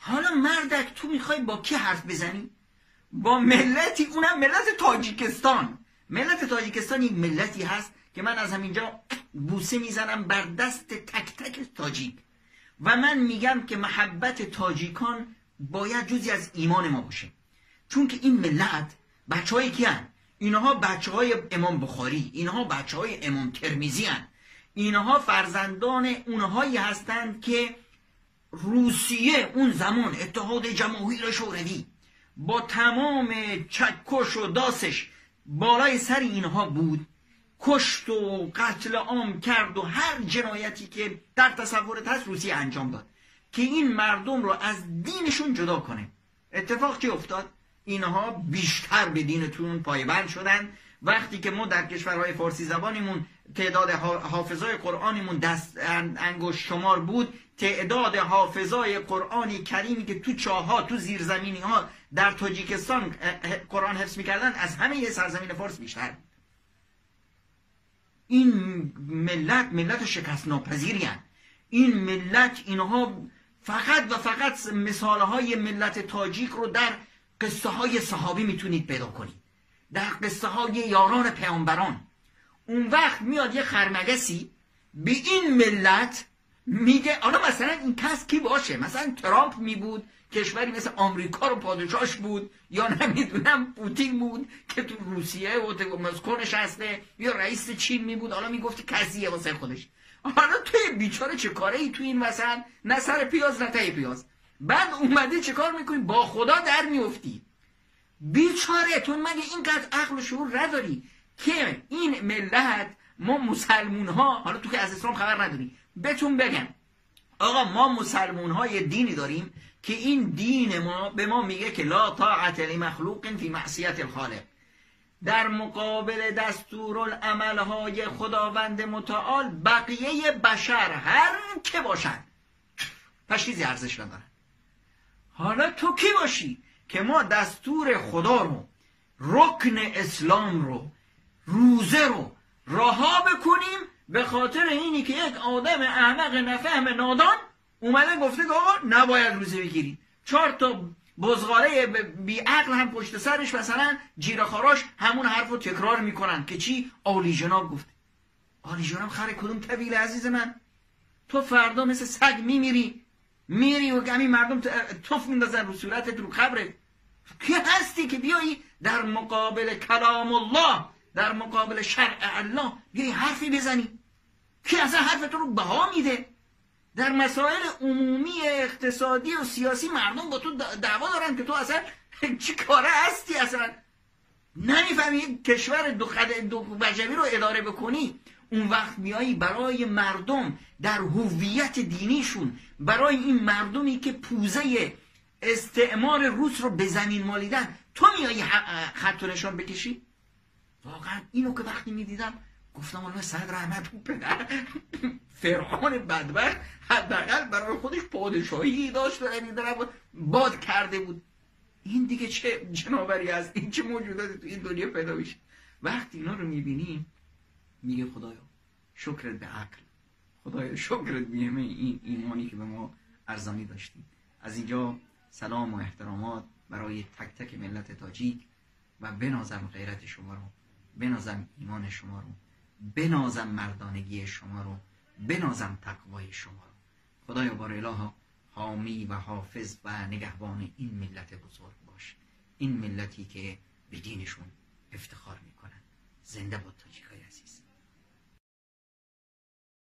حالا مردک تو میخوای با کی حرف بزنی؟ با ملتی، اونم ملت تاجیکستان. ملت تاجیکستان یک ملتی هست که من از همینجا بوسه میزنم بر دست تک تک تاجیک و من میگم که محبت تاجیکان باید جزی از ایمان ما باشه، چون که این ملت بچه های کی هن؟ اینها بچه های امام بخاری، اینها بچه های امام ترمیزی هن. اینها فرزندان اونهایی هستند که روسیه اون زمان اتحاد جماهیر شوروی با تمام چکش و داسش بالای سر اینها بود، کشت و قتل عام کرد و هر جنایتی که در تصورت هست روسیه انجام داد که این مردم رو از دینشون جدا کنه. اتفاق چه افتاد؟ اینها بیشتر به دینتون پایبند شدن. وقتی که ما در کشورهای فارسی زبانیمون تعداد حافظای قرآنیمون دست انگشت شمار بود، تعداد حافظای قرآنی کریمی که تو چاه‌ها، تو زیرزمینی ها در تاجیکستان قرآن حفظ میکردن از همه سرزمین فارس بیشتر. این ملت شکست ناپذیری هستند. این ملت، اینها فقط و فقط مثال های ملت تاجیک رو در قصه های صحابی میتونید پیدا کنید، در قصه های یاران پیامبران. اون وقت میاد یه خرمگسی به این ملت میگه حالا مثلا این کس کی باشه، مثلا ترامپ می بود، کشوری مثل آمریکا رو پادشاهش بود، یا نمیدونم پوتین بود که تو روسیه و مسکو نشسته، یا رئیس چین می بود، حالا میگفت کسیه واسه خودش. حالا توی بیچاره چه کاره ای تو این مثلا، نه سر پیاز نه ته پیاز، بعد اومده چه کار میکنی؟ با خدا در میفتی. بیچاره تو مگه اینقدر عقل و شعور نداری که این ملت، ما مسلمون ها، حالا تو که از اسلام خبر نداری، بهتون بگم آقا ما مسلمون های دینی داریم که این دین ما به ما میگه که لا طاعت لمخلوق فی معصیت الخالق. در مقابل دستورالعمل های خداوند متعال بقیه بشر هر که باشن پس چیزی ارزش ندارن. حالا تو کی باشی که ما دستور خدا رو، رکن اسلام رو، روزه رو رها بکنیم به خاطر اینی که یک آدم احمق نفهم نادان اومده گفته که آقا نباید روزه بگیرید. 4 تا بزغاله بی عقل هم پشت سرش مثلا جیره‌خواراش همون حرف رو تکرار میکنن که چی؟ عالی جناب گفت. عالی جناب خر کدوم طویل عزیز من؟ تو فردا مثل سگ میری و همین مردم توف میندازن رو صورتت، رو قبرت. کی هستی که بیایی در مقابل کلام الله، در مقابل شرع الله بیایی حرفی بزنی؟ کی اصلا حرف تو رو بها میده؟ در مسائل عمومی اقتصادی و سیاسی مردم با تو دعوا دارن که تو اصلا چی کاره هستی؟ اصلا نمیفهمی کشور دو وجبی رو اداره بکنی. اون وقت میایی برای مردم در هویت دینیشون، برای این مردمی که پوزه استعمار روس رو به زمین مالیدن، تو میایی خط و نشان بکشی؟ واقعا اینو که وقتی میدیدم گفتم الله صدر احمد پدر فرعون بدبخت حداقل برای خودش پادشاهی داشت و باد کرده بود. این دیگه چه جناوری هست؟ این چه موجوداتی تو این دنیا پیدا میشه؟ وقتی اینا رو میبینی میگه خدایا شکرت به عقل، خدایا شکرت به همه این ایمانی که به ما ارزانی داشتیم. از اینجا سلام و احترامات برای تک تک ملت تاجیک و بنازم غیرت شما رو، بنازم ایمان شما رو، بنازم مردانگی شما رو، بنازم تقوای شما رو. خدایا بار الها حامی و حافظ و نگهبان این ملت بزرگ باش، این ملتی که به دینشون افتخار میکنن. زنده باد تاجیکای عزیز.